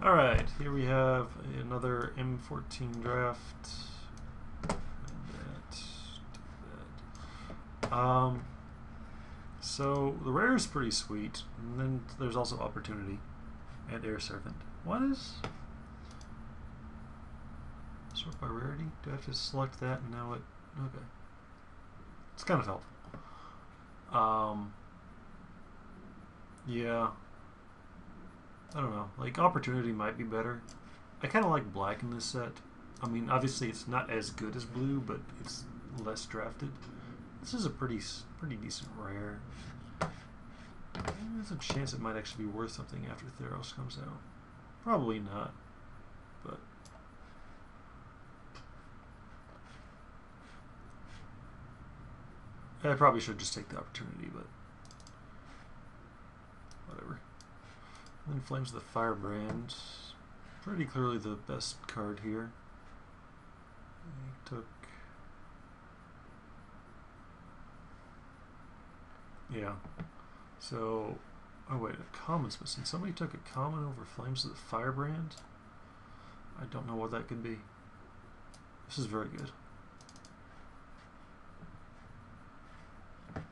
Alright, here we have another M14 draft. So the rare is pretty sweet, and then there's also Opportunity and Air Servant. What is sort by rarity? Do I have to select that and now it? Okay, it's kind of helpful. Yeah, I don't know. Like Opportunity might be better. I kind of like black in this set. I mean, obviously it's not as good as blue, but it's less drafted. This is a pretty decent rare. There's a chance it might actually be worth something after Theros comes out. Probably not, but I probably should just take the Opportunity, but whatever. And then Flames of the Firebrand. Pretty clearly the best card here. He took... Yeah. So... Oh wait, a common's missing. Somebody took a common over Flames of the Firebrand? I don't know what that could be. This is very good.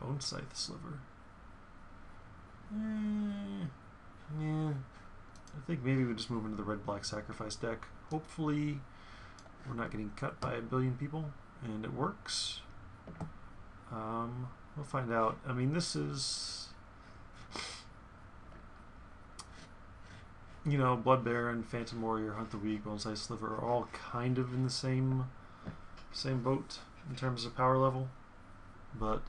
Bone Scythe Sliver. Yeah. I think maybe we just move into the red-black sacrifice deck. Hopefully we're not getting cut by a billion people, and it works. We'll find out. I mean, this is... You know, Blood Baron, Phantom Warrior, Hunt the Weak, Bone Scythe Sliver are all kind of in the same boat in terms of power level, but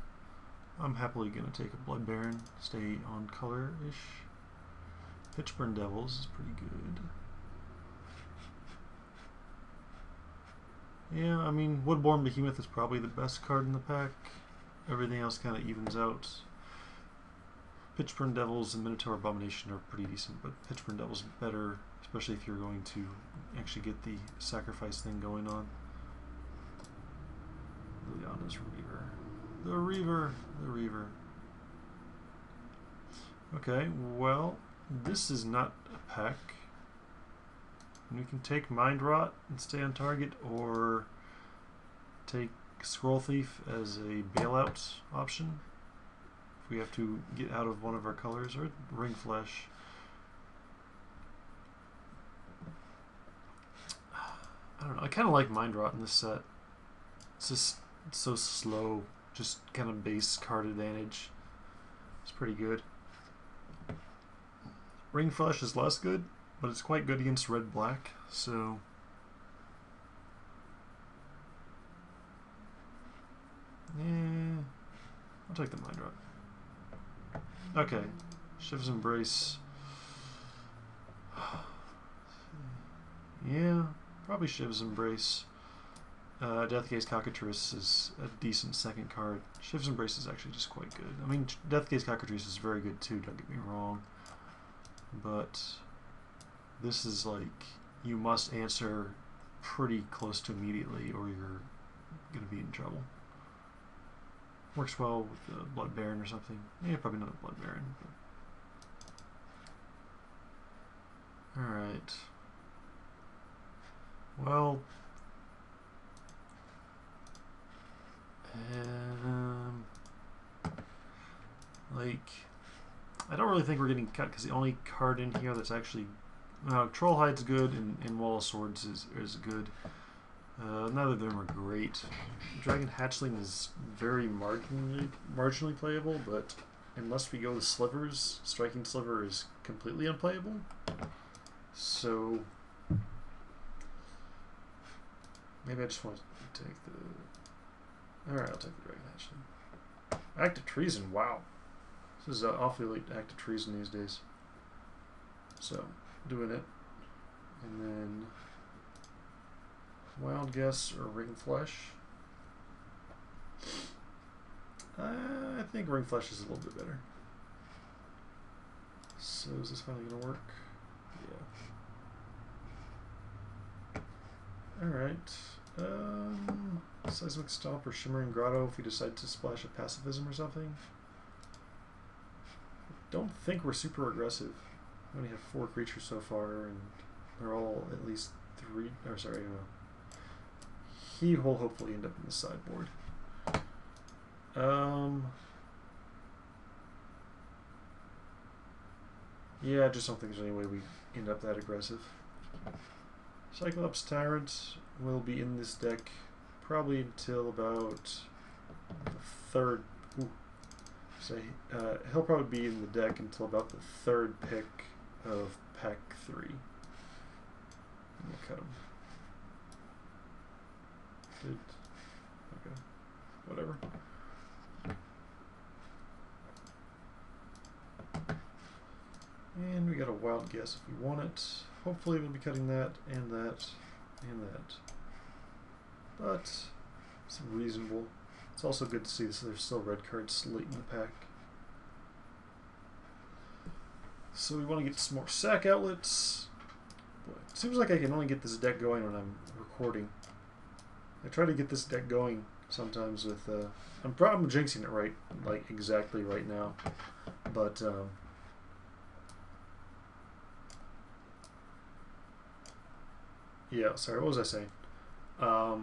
I'm happily going to take a Blood Baron, stay on color-ish. Pitchburn Devils is pretty good. Yeah, I mean, Woodborne Behemoth is probably the best card in the pack. Everything else kind of evens out. Pitchburn Devils and Minotaur Abomination are pretty decent, but Pitchburn Devils better, especially if you're going to actually get the sacrifice thing going on. Liliana's Reaver. The Reaver. Okay, well, this is not a pack. And we can take Mind Rot and stay on target, or take Scroll Thief as a bailout option if we have to get out of one of our colors, or Ring Flesh. I don't know. I kind of like Mind Rot in this set. It's just so slow, just kind of base card advantage. It's pretty good. Ring Flesh is less good, but it's quite good against red-black, so... Yeah, I'll take the Mind Rot. Okay, Shiv's Embrace. Yeah, probably Shiv's Embrace. Deathgaze Cockatrice is a decent second card. Shiv's Embrace is actually just quite good. I mean, Deathgaze Cockatrice is very good too, don't get me wrong. But this is like, you must answer pretty close to immediately or you're going to be in trouble. Works well with the Blood Baron or something. Yeah, probably not a Blood Baron. Alright. Well... like... I don't really think we're getting cut because the only card in here that's actually... Trollhide's good and Wall of Swords is good. Neither of them are great. Dragon Hatchling is very marginally playable, but unless we go with slivers, Striking Sliver is completely unplayable. So maybe I just want to take the... Alright, I'll take the Dragon Hatchling. Act of Treason, wow. This is an awfully late Act of Treason these days. So, doing it. And then... Wild Guess or Ring Flesh. I think Ring Flesh is a little bit better. So is this finally going to work? Yeah. Alright. Seismic Stomp or Shimmering Grotto if we decide to splash a Pacifism or something. Don't think we're super aggressive. We only have 4 creatures so far, and they're all at least 3. Or sorry, he will hopefully end up in the sideboard. Yeah, I just don't think there's any way we end up that aggressive. Cyclops Tyrant will be in this deck probably until about the 3rd. He'll probably be in the deck until about the 3rd pick of pack 3. We'll cut him. Okay. Whatever. And we got a wild guess if we want it. Hopefully we'll be cutting that and that and that. But it's reasonable. It's also good to see this. There's still red cards late in the pack. So we want to get some more sack outlets. Boy, it seems like I can only get this deck going when I'm recording. I try to get this deck going sometimes with I'm jinxing it right, like exactly right now, but yeah, sorry, what was I saying? I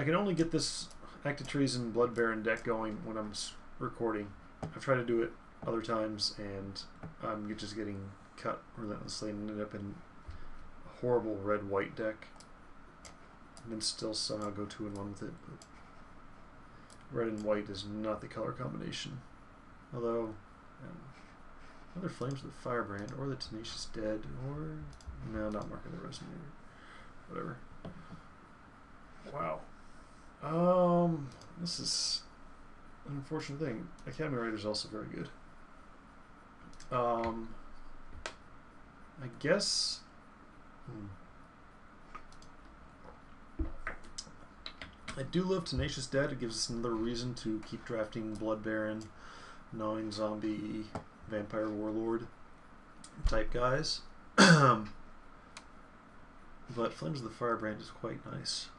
can only get this Act of Treason Blood Baron deck going when I'm recording. I've tried to do it other times and I'm just getting cut relentlessly and ended up in a horrible red-white deck. And then still somehow go 2-1 with it. But red and white is not the color combination. Although, either Flames of the Firebrand or the Tenacious Dead or no, not Mark of the Resonator. Whatever. Wow. This is an unfortunate thing. Academy Rider is also very good. I guess. I do love Tenacious Dead. It gives us another reason to keep drafting Blood Baron, 9 zombie, Vampire Warlord type guys. But Flames of the Firebrand is quite nice.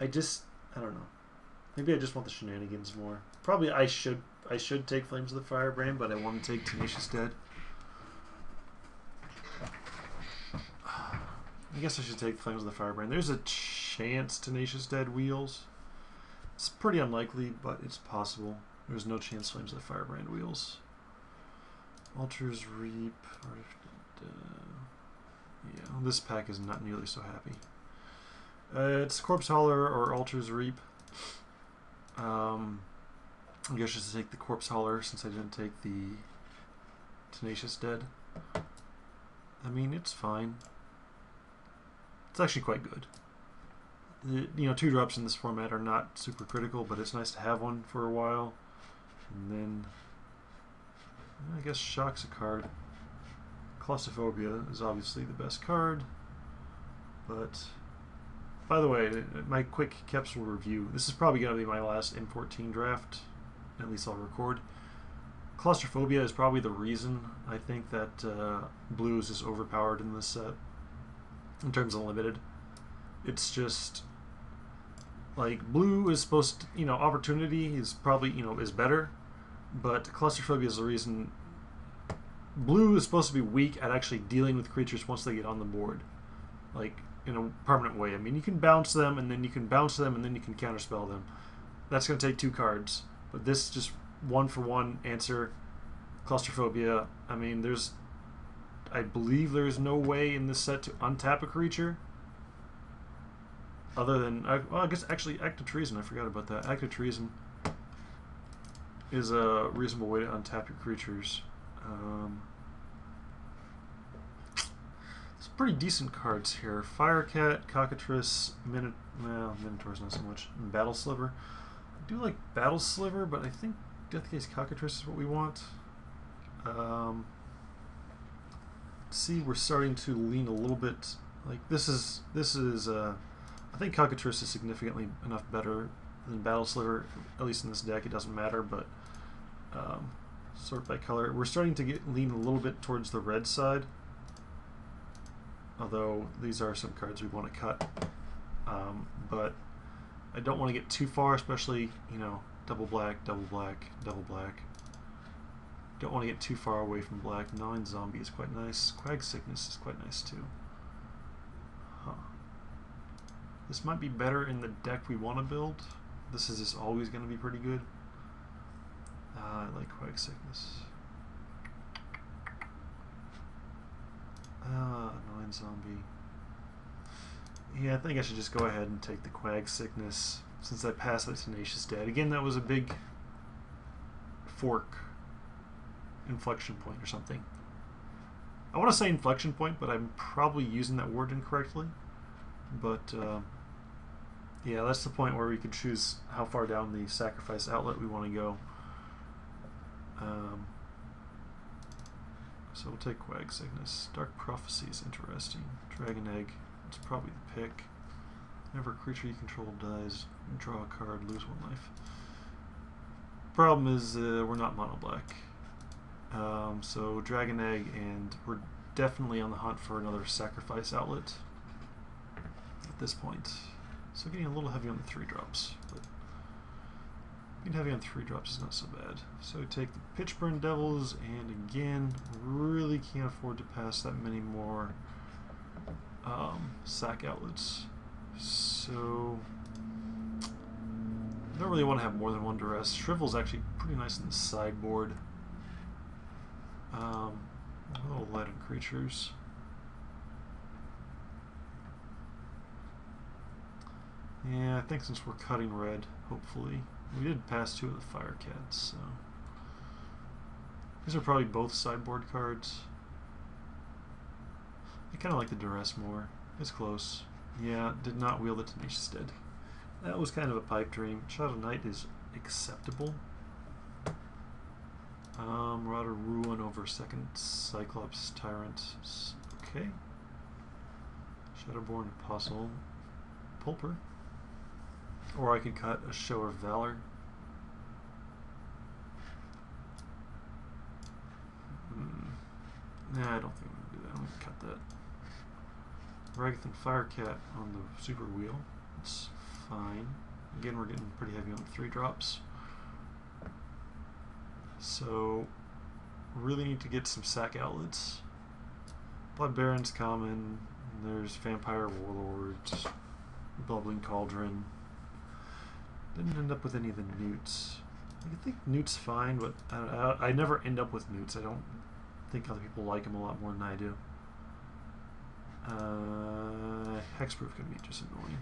I don't know. Maybe I just want the shenanigans more. Probably I should take Flames of the Firebrand, but I want to take Tenacious Dead. I guess I should take Flames of the Firebrand. There's a chance Tenacious Dead wheels. It's pretty unlikely, but it's possible. There's no chance Flames of the Firebrand wheels. Ultra's Reap. Yeah, this pack is not nearly so happy. It's Corpse Hauler or Ultra's Reap. I guess I should take the Corpse Hauler since I didn't take the Tenacious Dead. I mean, it's fine. It's actually quite good. You know, 2-drops in this format are not super critical, but it's nice to have one for a while. And then, I guess Shock's a card. Claustrophobia is obviously the best card. But, by the way, my quick capsule review. This is probably going to be my last M14 draft. At least I'll record. Claustrophobia is probably the reason I think that blue is just overpowered in this set. In terms of limited. It's just like blue is supposed to, you know, opportunity is probably, you know, is better, but claustrophobia is the reason. Blue is supposed to be weak at actually dealing with creatures once they get on the board, like in a permanent way. I mean, you can bounce them and then you can bounce them and then you can counterspell them. That's going to take 2 cards, but this just 1-for-1 answer. Claustrophobia. I mean, I believe there's no way in this set to untap a creature other than, well, I guess actually Act of Treason, I forgot about that. Act of Treason is a reasonable way to untap your creatures. It's pretty decent cards here. Firecat, Cockatrice, Minotaur's not so much, and Battle Sliver. I do like Battle Sliver, but I think Deathgaze Cockatrice is what we want. See, we're starting to lean a little bit, like this is I think Cockatrice is significantly enough better than Battle Sliver, at least in this deck. It doesn't matter, but sort by color. We're starting to lean a little bit towards the red side, although these are some cards we want to cut. but I don't want to get too far, especially, you know, double black, double black, double black. Don't want to get too far away from black. Gnawing Zombie is quite nice. Quag Sickness is quite nice too. Huh. This might be better in the deck we want to build. This is just always going to be pretty good. I like Quag Sickness. Gnawing Zombie. Yeah, I think I should just go ahead and take the Quag Sickness since I passed the Tenacious Dead. Again, that was a big fork inflection point or something. I want to say inflection point, but I'm probably using that word incorrectly. But yeah, that's the point where we can choose how far down the sacrifice outlet we want to go. So we'll take Quag Sickness. Dark Prophecy is interesting. Dragon Egg, it's probably the pick. Whenever a creature you control dies, draw a card, lose 1 life. Problem is we're not mono black. So Dragon Egg, and we're definitely on the hunt for another sacrifice outlet at this point. So getting a little heavy on the 3-drops, but being heavy on 3-drops is not so bad. So take the Pitchburn Devils, and again, really can't afford to pass that many more sack outlets. So I don't really want to have more than 1 duress. Shrivel's actually pretty nice in the sideboard. A little light on creatures. Yeah, I think since we're cutting red, hopefully. We did pass 2 of the Fire Cats, so these are probably both sideboard cards. I kind of like the duress more. It's close. Yeah, did not wield the Tenacious Dead. That was kind of a pipe dream. Shadow Knight is acceptable. Rod of Ruin over second Cyclops Tyrant. Okay. Shadowborn Apostle. Pulper. Or I could cut a Show of Valor. Nah, I don't think I'm going to do that. I'm going to cut that. Ragathon Firecat on the Super Wheel. It's fine. Again, we're getting pretty heavy on the 3-drops. So, really need to get some sack outlets. Blood Baron's common. There's Vampire Warlords. Bubbling Cauldron. Didn't end up with any of the newts. I think newt's fine, but I never end up with newts. I don't think other people like them a lot more than I do. Hexproof can be just annoying.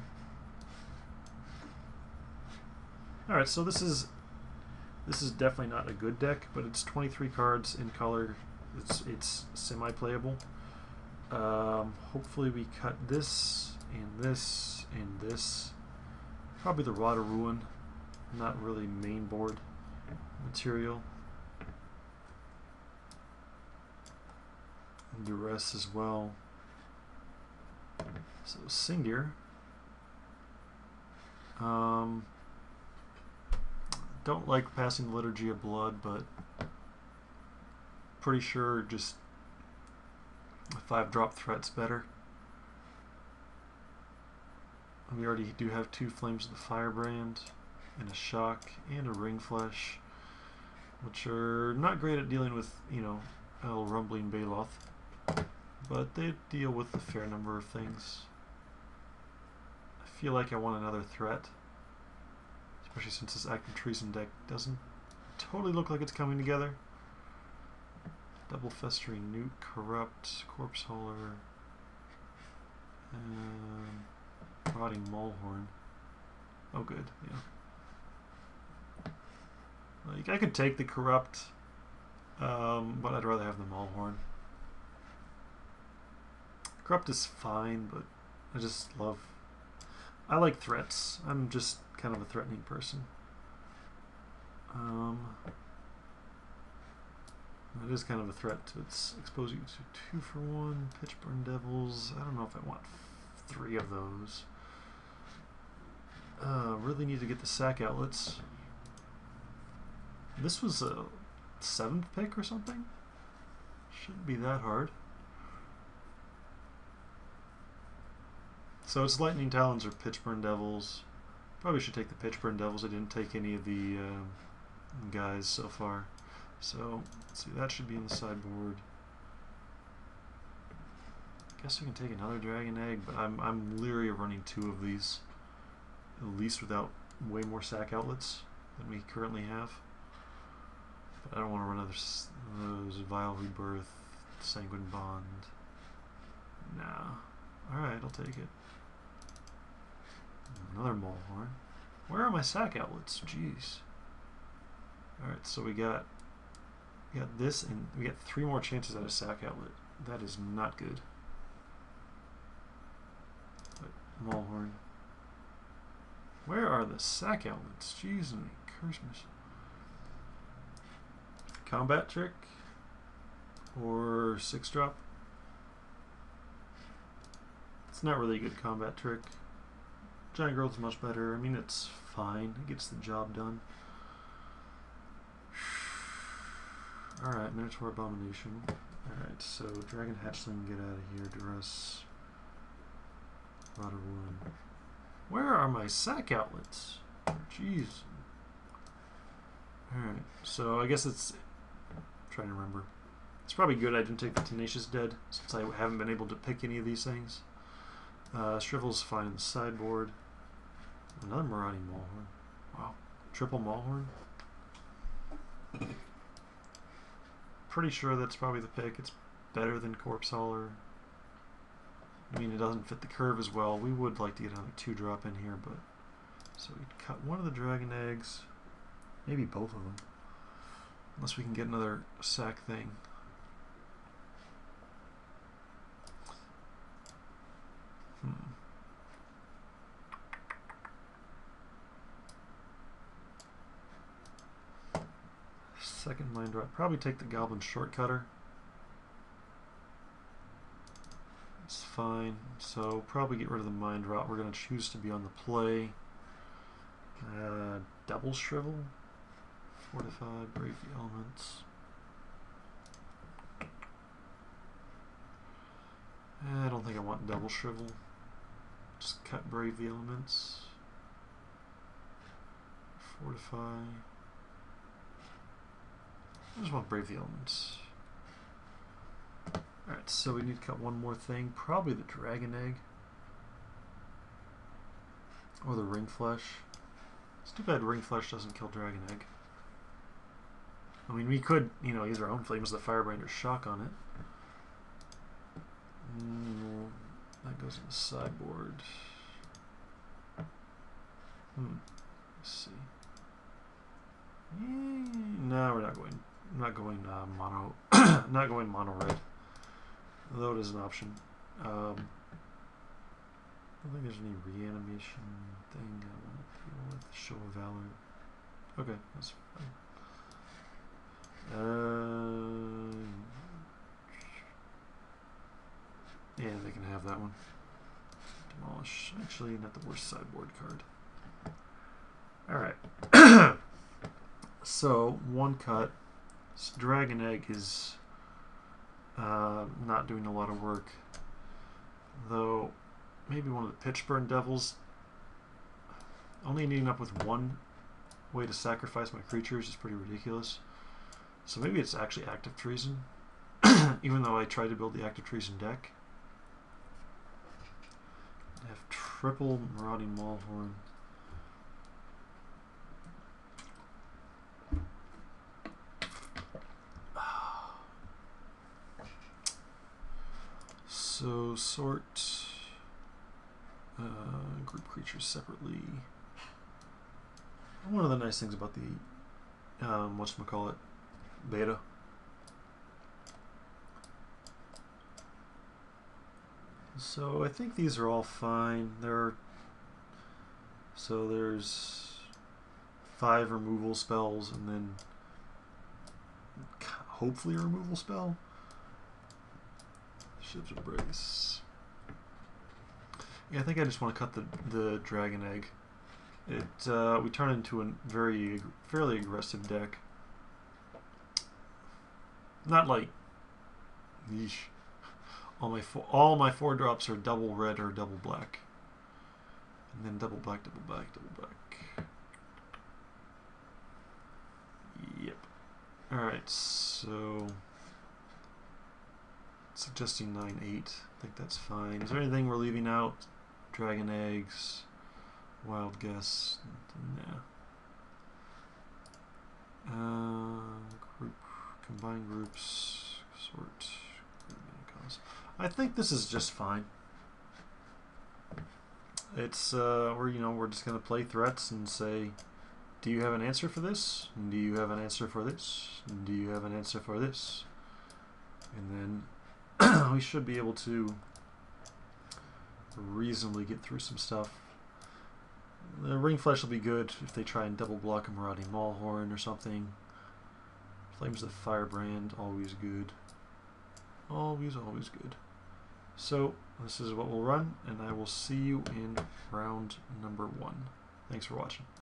Alright, so this is definitely not a good deck, but it's 23 cards in color. It's semi-playable. Hopefully we cut this and this and this. Probably the Rod of Ruin, not really main board material. And duress as well. So Singir. Don't like passing the Liturgy of Blood, but pretty sure just a 5-drop threat's better. We already do have 2 Flames of the Firebrand, and a Shock, and a Ring Flesh, which are not great at dealing with, you know, El Rumbling Baloth, but they deal with a fair number of things. I feel like I want another threat, especially since this Active Treason deck doesn't totally look like it's coming together. Double Festering Newt, Corrupt, Corpse Hauler, and Rotting Maulhorn. Oh good, yeah. Like, I could take the Corrupt, but I'd rather have the Maulhorn. Corrupt is fine, but I like threats. I'm just kind of a threatening person. It is kind of a threat to expose you to 2 for 1. Pitchburn Devils. I don't know if I want 3 of those. Really need to get the sack outlets. This was a 7th pick or something? Shouldn't be that hard. So it's Lightning Talons or Pitchburn Devils. Probably should take the Pitchburn Devils. I didn't take any of the guys so far. So let's see, that should be in the sideboard. Guess we can take another Dragon Egg, but I'm leery of running 2 of these, at least without way more sack outlets than we currently have. But I don't want to run those Vile Rebirth, Sanguine Bond. Nah. Alright, I'll take it. Another Maulhorn. Where are my sack outlets? Jeez. Alright, so we got this, and we got 3 more chances at a sack outlet. That is not good. But Maulhorn. Where are the sack outlets? Jeez and Christmas. Combat Trick or 6-drop. It's not really a good combat trick. Giant Growth's much better. I mean, it's fine. It gets the job done. Alright, Minotaur Abomination. Alright, so Dragon Hatchling, get out of here. Duress. Rod of Ruin. Where are my sack outlets? Jeez. Alright, so I guess it's... I'm trying to remember. It's probably good I didn't take the Tenacious Dead, since I haven't been able to pick any of these things. Shrivel's fine in the sideboard. Another Marauding Maulhorn. Wow. Triple Maulhorn. Pretty sure that's probably the pick. It's better than Corpse Hauler. I mean, it doesn't fit the curve as well. We would like to get another 2-drop in here, but... So we cut one of the Dragon Eggs. Maybe both of them. Unless we can get another sack thing. Second Mind Rot. Probably take the Goblin Shortcutter. It's fine. So probably get rid of the Mind Rot. We're going to choose to be on the play. Double Shrivel. Fortify, Brave the Elements. I don't think I want Double Shrivel. Just cut Brave the Elements. Fortify. I just want Brave the Elements. Alright, so we need to cut one more thing. Probably the Dragon Egg. Or the Ring Flesh. It's too bad Ring Flesh doesn't kill Dragon Egg. I mean, we could, you know, use our own Flames of the Firebrander Shock on it. That goes in the sideboard. Let's see. No, we're not going. I'm not going mono. Not going mono red. Though it is an option. I don't think there's any reanimation thing I want to deal with. Show of Valor. Okay, that's fine. Yeah, they can have that one. Demolish. Actually, not the worst sideboard card. Alright. So, one cut. This Dragon Egg is not doing a lot of work. Though, maybe one of the Pitchburn Devils. Only ending up with one way to sacrifice my creatures is pretty ridiculous. So maybe it's actually Active Treason. Even though I tried to build the Active Treason deck. I have triple Marauding Maulhorn. So sort group creatures separately. One of the nice things about the whatchamacallit beta. So I think these are all fine. There's 5 removal spells and then hopefully a removal spell. Ship's Embrace. Yeah, I think I just want to cut the Dragon Egg. We turn into a fairly aggressive deck. Not like, yeesh. All my 4-drops are double red or double black. And then double back, double back, double back. Yep. Alright, so suggesting 9-8. I think that's fine. Is there anything we're leaving out? Dragon eggs, wild guess. Nah. Group, combine groups, sort. I think this is just fine. It's we're just gonna play threats and say, do you have an answer for this? Do you have an answer for this? Do you have an answer for this? And then we should be able to reasonably get through some stuff. The ring flesh will be good if they try and double block a Marauding Maulhorn or something. Flames of the Firebrand, always good. Always, always good. So this is what we'll run, and I will see you in round number 1. Thanks for watching.